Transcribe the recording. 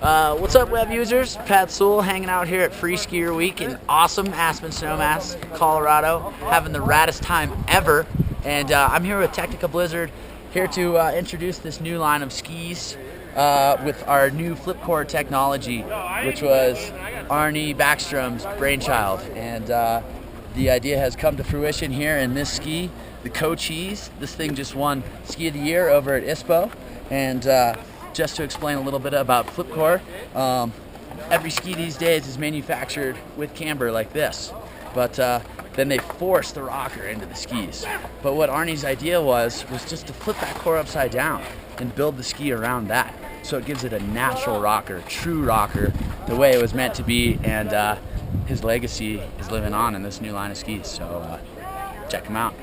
What's up, web users? Pat Sewell hanging out here at Freeskier Week in awesome Aspen Snowmass, Colorado, having the raddest time ever. And I'm here with Technica Blizzard, here to introduce this new line of skis with our new flip core technology, which was Arnie Backstrom's brainchild. And the idea has come to fruition here in this ski, the Cochise. This thing just won Ski of the Year over at ISPO. And just to explain a little bit about flipcore, every ski these days is manufactured with camber like this, but then they force the rocker into the skis. But what Arnie's idea was just to flip that core upside down and build the ski around that, so it gives it a natural rocker, true rocker, the way it was meant to be. And his legacy is living on in this new line of skis, so check him out.